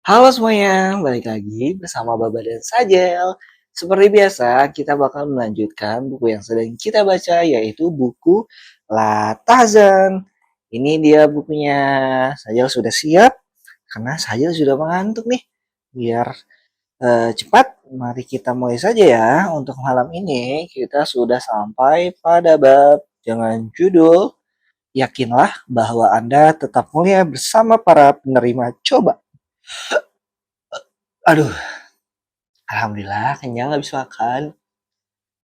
Halo semuanya, balik lagi bersama Baba dan Sajel. Seperti biasa, kita bakal melanjutkan buku yang sedang kita baca, yaitu buku La Tahzan. Ini dia bukunya. Sajel sudah siap, karena Sajel sudah mengantuk nih. Biar cepat, mari kita mulai saja ya. Untuk malam ini, kita sudah sampai pada bab dengan judul Yakinlah bahwa Anda tetap mulia bersama para penerima coba. Aduh, alhamdulillah kenyang habis makan.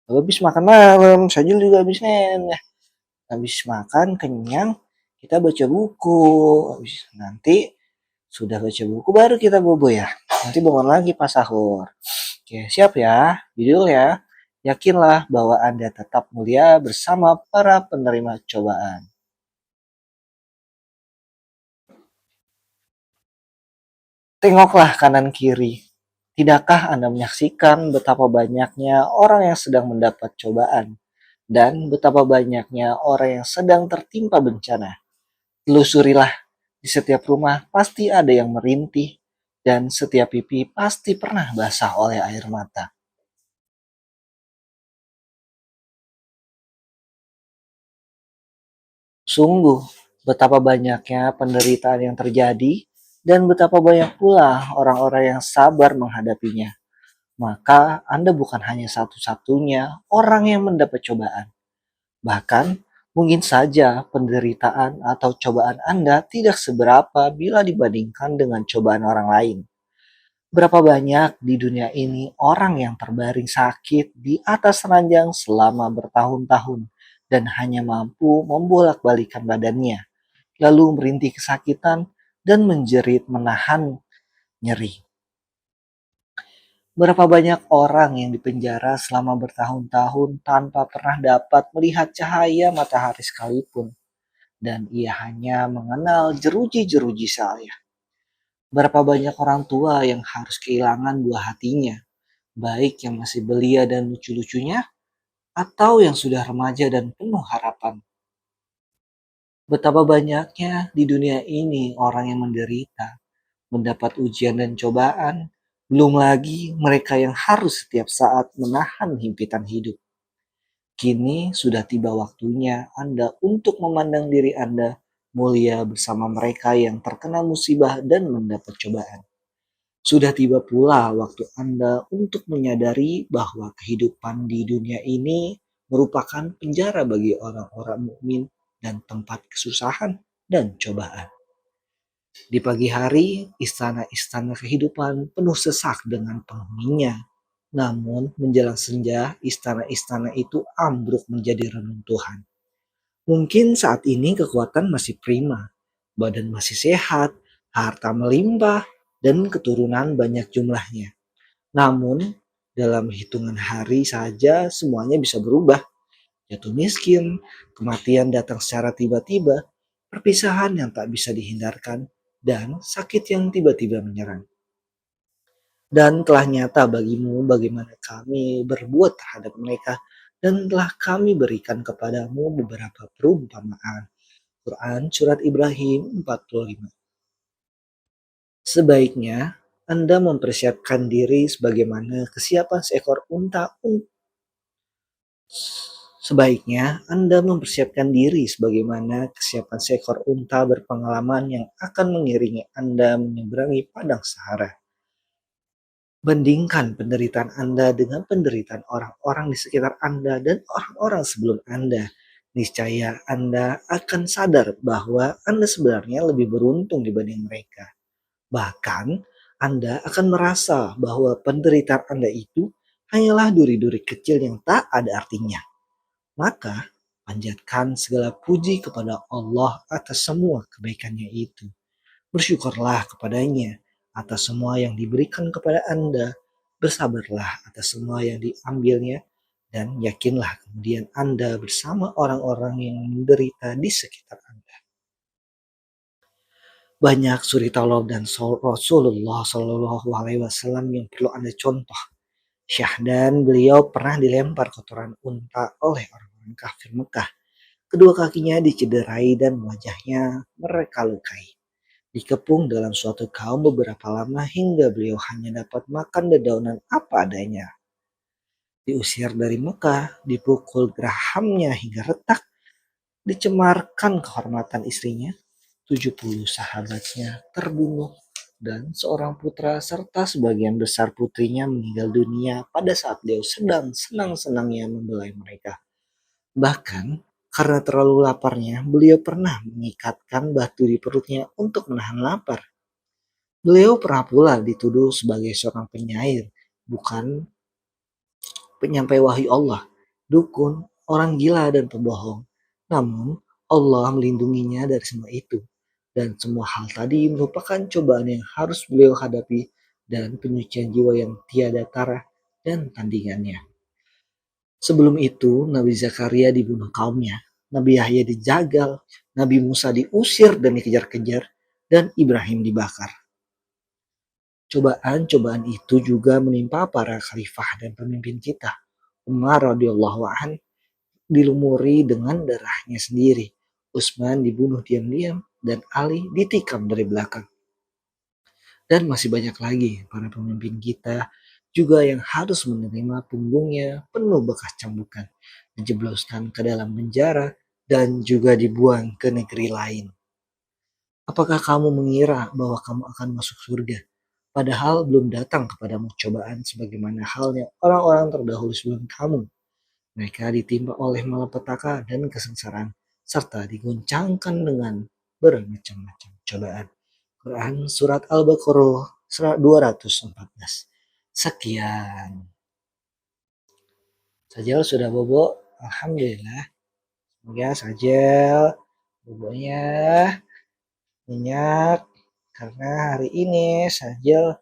Habis makan malam, saya juga habisnya. Nah, habis makan kenyang, kita baca buku. Habis nanti sudah baca buku baru kita bobo ya. Nanti bangun lagi pas sahur. Oke, siap ya. Judul ya. Yakinlah bahwa Anda tetap mulia bersama para penerima cobaan. Tengoklah kanan kiri. Tidakkah Anda menyaksikan betapa banyaknya orang yang sedang mendapat cobaan? Dan betapa banyaknya orang yang sedang tertimpa bencana. Telusurilah, di setiap rumah pasti ada yang merintih, dan setiap pipi pasti pernah basah oleh air mata. Sungguh, betapa banyaknya penderitaan yang terjadi, dan betapa banyak pula orang-orang yang sabar menghadapinya. Maka Anda bukan hanya satu-satunya orang yang mendapat cobaan. Bahkan, mungkin saja penderitaan atau cobaan Anda tidak seberapa bila dibandingkan dengan cobaan orang lain. Berapa banyak di dunia ini orang yang terbaring sakit di atas ranjang selama bertahun-tahun dan hanya mampu membolak-balikan badannya, lalu merintih kesakitan dan menjerit menahan nyeri. Berapa banyak orang yang dipenjara selama bertahun-tahun tanpa pernah dapat melihat cahaya matahari sekalipun, dan ia hanya mengenal jeruji-jeruji saya. Berapa banyak orang tua yang harus kehilangan buah hatinya, baik yang masih belia dan lucu-lucunya, atau yang sudah remaja dan penuh harapan. Betapa banyaknya di dunia ini orang yang menderita, mendapat ujian dan cobaan, belum lagi mereka yang harus setiap saat menahan himpitan hidup. Kini sudah tiba waktunya Anda untuk memandang diri Anda mulia bersama mereka yang terkena musibah dan mendapat cobaan. Sudah tiba pula waktu Anda untuk menyadari bahwa kehidupan di dunia ini merupakan penjara bagi orang-orang mukmin dan tempat kesusahan dan cobaan. Di pagi hari, istana-istana kehidupan penuh sesak dengan penghuninya. Namun, menjelang senja, istana-istana itu ambruk menjadi reruntuhan. Mungkin saat ini kekuatan masih prima, badan masih sehat, harta melimpah, dan keturunan banyak jumlahnya. Namun, dalam hitungan hari saja semuanya bisa berubah. Jatuh miskin, kematian datang secara tiba-tiba, perpisahan yang tak bisa dihindarkan, dan sakit yang tiba-tiba menyerang. Dan telah nyata bagimu bagaimana kami berbuat terhadap mereka, dan telah kami berikan kepadamu beberapa perumpamaan. Quran Surat Ibrahim 45. Sebaiknya Anda mempersiapkan diri sebagaimana kesiapan seekor unta. Sebaiknya Anda mempersiapkan diri sebagaimana kesiapan seekor unta berpengalaman yang akan mengiringi Anda menyeberangi padang Sahara. Bandingkan penderitaan Anda dengan penderitaan orang-orang di sekitar Anda dan orang-orang sebelum Anda. Niscaya Anda akan sadar bahwa Anda sebenarnya lebih beruntung dibanding mereka. Bahkan, Anda akan merasa bahwa penderitaan Anda itu hanyalah duri-duri kecil yang tak ada artinya. Maka, panjatkan segala puji kepada Allah atas semua kebaikannya itu. Bersyukurlah kepadanya atas semua yang diberikan kepada Anda. Bersabarlah atas semua yang diambilnya. Dan yakinlah kemudian Anda bersama orang-orang yang menderita di sekitar Anda. Banyak suri tauladan dan Rasulullah Shallallahu Alaihi Wasallam yang perlu Anda contoh. Syahdan beliau pernah dilempar kotoran unta oleh orang-orang kafir Mekah. Kedua kakinya dicederai dan wajahnya mereka lukai. Dikepung dalam suatu kaum beberapa lama hingga beliau hanya dapat makan dedaunan apa adanya. Diusir dari Mekah, dipukul gerahamnya hingga retak, dicemarkan kehormatan istrinya, 70 sahabatnya terbunuh, dan seorang putra serta sebagian besar putrinya meninggal dunia pada saat beliau sedang senang-senangnya membelai mereka. Bahkan, karena terlalu laparnya, beliau pernah mengikatkan batu di perutnya untuk menahan lapar. Beliau pernah pula dituduh sebagai seorang penyair, bukan penyampai wahyu Allah, dukun, orang gila, dan pembohong. Namun, Allah melindunginya dari semua itu. Dan semua hal tadi merupakan cobaan yang harus beliau hadapi dan penyucian jiwa yang tiada tara dan tandingannya. Sebelum itu, Nabi Zakaria dibunuh kaumnya, Nabi Yahya dijagal, Nabi Musa diusir dan dikejar-kejar, dan Ibrahim dibakar. Cobaan-cobaan itu juga menimpa para khalifah dan pemimpin kita. Umar radhiyallahu an dilumuri dengan darahnya sendiri. Utsman dibunuh diam-diam dan Ali ditikam dari belakang. Dan masih banyak lagi para pemimpin kita juga yang harus menerima punggungnya penuh bekas cambukan, dijebloskan ke dalam penjara, dan juga dibuang ke negeri lain. Apakah kamu mengira bahwa kamu akan masuk surga? Padahal belum datang kepadamu cobaan sebagaimana halnya orang-orang terdahulu sebelum kamu. Mereka ditimpa oleh malapetaka dan kesengsaraan, serta diguncangkan dengan bermacam-macam cobaan. Quran Surat Al-Baqarah Surat 214. Sekian. Sajal sudah bobo? Alhamdulillah. Semoga Sajal bobonya nyenyak. Karena hari ini Sajal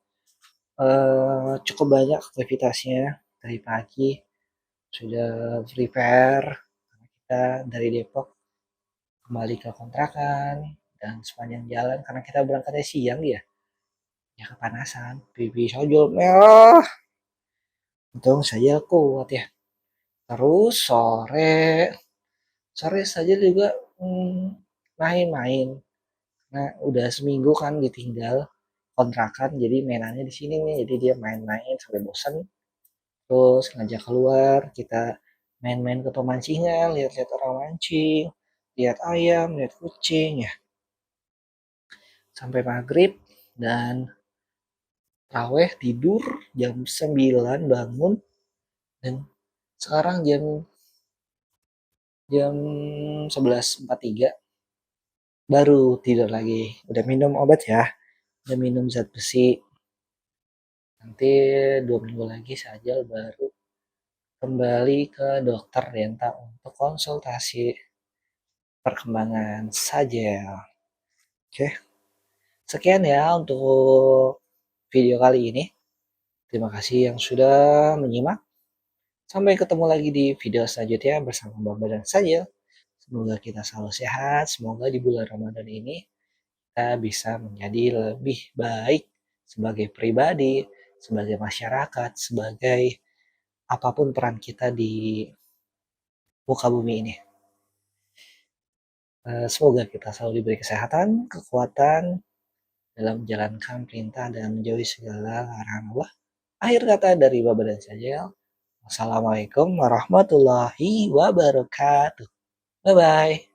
cukup banyak aktivitasnya dari pagi. Sudah prepare. Kita dari Depok kembali ke kontrakan. Dan sepanjang jalan, karena kita berangkatnya siang ya. Ya kepanasan, pipi Sajal merah. Untung saja kuat ya. Terus sore saja juga main-main. Nah, udah seminggu kan ditinggal kontrakan, jadi mainannya di sini nih. Jadi dia main-main sampai bosan. Terus ngajak keluar, kita main-main ke pemancingan, lihat-lihat orang mancing, lihat ayam, lihat kucing ya. Sampai maghrib dan raweh tidur jam 9 bangun dan sekarang jam jam 11.43 baru tidur lagi. Udah minum obat ya, udah minum zat besi. Nanti 2 minggu lagi saja baru kembali ke dokter Denta untuk konsultasi perkembangan saja. Oke, sekian ya untuk video kali ini. Terima kasih yang sudah menyimak. Sampai ketemu lagi di video selanjutnya bersama Bamba dan Sajil. Semoga kita selalu sehat. Semoga di bulan Ramadan ini kita bisa menjadi lebih baik sebagai pribadi, sebagai masyarakat, sebagai apapun peran kita di muka bumi ini. Semoga kita selalu diberi kesehatan, kekuatan dalam menjalankan perintah dan menjauhi segala larangan Allah. Akhir kata dari Baba dan Sajil. Wassalamualaikum warahmatullahi wabarakatuh. Bye-bye.